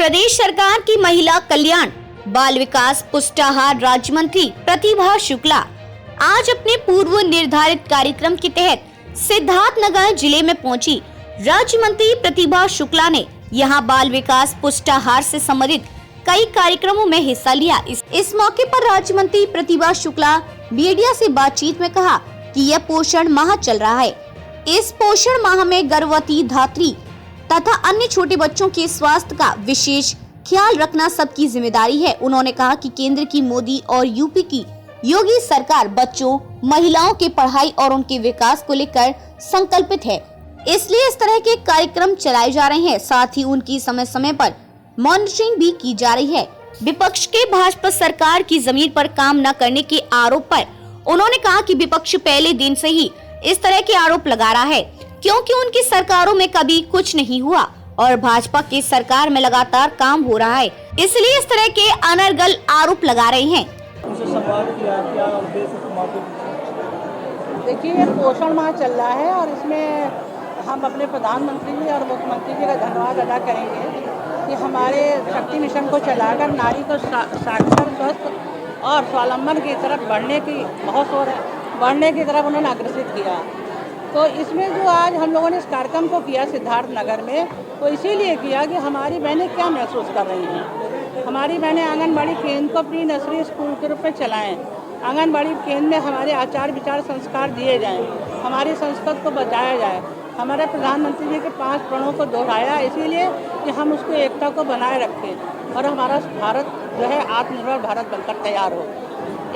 प्रदेश सरकार की महिला कल्याण बाल विकास पुष्टाहार राज्य मंत्री प्रतिभा शुक्ला आज अपने पूर्व निर्धारित कार्यक्रम के तहत सिद्धार्थनगर जिले में पहुंची। राज्य मंत्री प्रतिभा शुक्ला ने यहां बाल विकास पुष्टाहार से संबंधित कई कार्यक्रमों में हिस्सा लिया। इस मौके पर राज्य मंत्री प्रतिभा शुक्ला मीडिया से बातचीत में कहा कि यह पोषण माह चल रहा है। इस पोषण माह में गर्भवती धात्री तथा अन्य छोटे बच्चों के स्वास्थ्य का विशेष ख्याल रखना सबकी जिम्मेदारी है। उन्होंने कहा कि केंद्र की मोदी और यूपी की योगी सरकार बच्चों, महिलाओं के पढ़ाई और उनके विकास को लेकर संकल्पित है, इसलिए इस तरह के कार्यक्रम चलाए जा रहे हैं। साथ ही उनकी समय समय पर मॉनिटरिंग भी की जा रही है। विपक्ष के भाजपा सरकार की जमीन पर काम न करने के आरोप पर उन्होंने कहा कि विपक्ष पहले दिन से ही इस तरह के आरोप लगा रहा है, क्योंकि उनकी सरकारों में कभी कुछ नहीं हुआ और भाजपा की सरकार में लगातार काम हो रहा है, इसलिए इस तरह के अनर्गल आरोप लगा रहे हैं। देखिए, ये पोषण माह चल रहा है और इसमें हम अपने प्रधानमंत्री जी और मुख्यमंत्री जी का धन्यवाद अदा करेंगे कि हमारे शक्ति मिशन को चलाकर नारी को साक्षर, स्वस्थ और स्वावलंबन की तरफ बढ़ने की तरफ उन्होंने अग्रसित किया। तो इसमें जो आज हम लोगों ने इस कार्यक्रम को किया सिद्धार्थनगर में, तो इसीलिए किया कि हमारी बहनें क्या महसूस कर रही हैं। हमारी बहनें आंगनबाड़ी केंद्र को प्री नर्सरी स्कूल के रूप में चलाएं। आंगनबाड़ी केंद्र में हमारे आचार विचार संस्कार दिए जाएं, हमारी संस्कृति को बचाया जाए। हमारे प्रधानमंत्री जी के 5 प्रणों को दोहराया इसीलिए कि हम उसको एकता को बनाए रखें और हमारा भारत जो है आत्मनिर्भर भारत बनकर तैयार हो।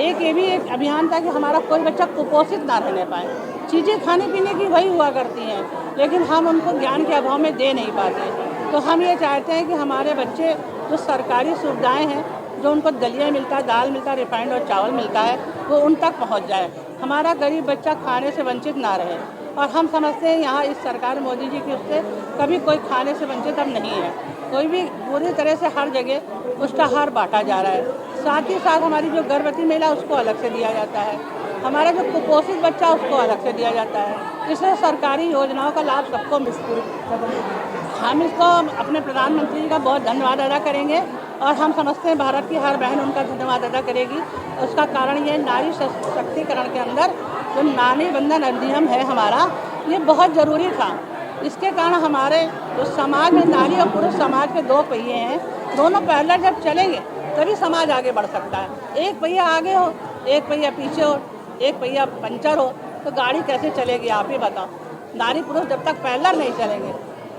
एक ये भी एक अभियान था कि हमारा कोई बच्चा कुपोषित ना रहने पाए। चीज़ें खाने पीने की वही हुआ करती हैं, लेकिन हम उनको ज्ञान के अभाव में दे नहीं पाते। तो हम ये चाहते हैं कि हमारे बच्चे जो सरकारी सुविधाएं हैं, जो उनको दलिया मिलता है, दाल मिलता है, रिफाइंड और चावल मिलता है, वो उन तक पहुंच जाए। हमारा गरीब बच्चा खाने से वंचित ना रहे। और हम समझते हैं यहाँ इस सरकार मोदी जी की उससे कभी कोई खाने से वंचित अब नहीं है। कोई भी पूरी तरह से हर जगह पुष्टाहार बांटा जा रहा है। साथ ही साथ हमारी जो गर्भवती महिला उसको अलग से दिया जाता है, हमारा जो कुपोषित बच्चा उसको अलग से दिया जाता है। इसलिए सरकारी योजनाओं का लाभ सबको हम इसको अपने प्रधानमंत्री जी का बहुत धन्यवाद अदा करेंगे और हम समझते हैं भारत की हर बहन उनका धन्यवाद अदा करेगी। उसका कारण ये नारी सशक्तिकरण के अंदर जो नारी बंधन अधिनियम है हमारा, ये बहुत ज़रूरी था। इसके कारण हमारे जो समाज में नारी और पुरुष समाज के 2 पहिए हैं, दोनों पैरेलल जब चलेंगे तभी समाज आगे बढ़ सकता है। एक पहिया आगे हो, एक पहिया पीछे हो, एक पहिया पंचर हो, तो गाड़ी कैसे चलेगी आप ही बताओ। नारी पुरुष जब तक पैरेलल नहीं चलेंगे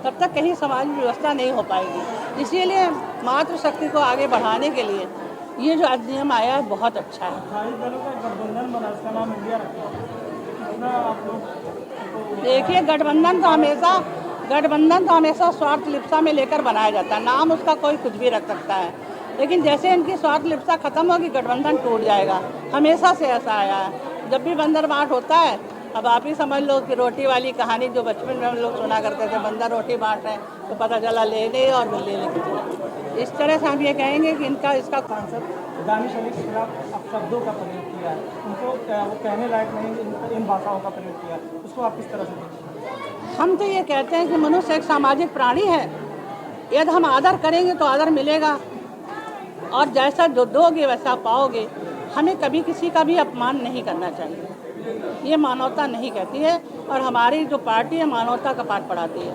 तब तक कहीं समाज में व्यवस्था नहीं हो पाएगी। इसीलिए मातृशक्ति को आगे बढ़ाने के लिए ये जो अधिनियम आया है बहुत अच्छा है। देखिए, गठबंधन तो हमेशा स्वार्थ लिप्सा में लेकर बनाया जाता है। नाम उसका कोई कुछ भी रख सकता है, लेकिन जैसे इनकी स्वार्थ लिप्सा खत्म होगी गठबंधन टूट जाएगा। हमेशा से ऐसा आया है। जब भी बंदर बांट होता है, अब आप ही समझ लो कि रोटी वाली कहानी जो बचपन में हम लोग सुना करते थे, बंदर रोटी बांट रहे हैं तो पता चला लेने और लेने की चला। इस तरह से हम ये कहेंगे कि इसका सांसद दानिश अली के खिलाफ शब्दों का प्रयोग किया है, उनको वो कहने लायक नहीं इन भाषाओं का प्रयोग किया, उसको आप किस तरह से देखते हैं? हम तो ये कहते हैं कि मनुष्य एक सामाजिक प्राणी है। यदि हम आदर करेंगे तो आदर मिलेगा और जैसा जो दोगे वैसा पाओगे। हमें कभी किसी का भी अपमान नहीं करना चाहिए, ये मानवता नहीं कहती है और हमारी जो पार्टी है मानवता का पाठ पढ़ाती है।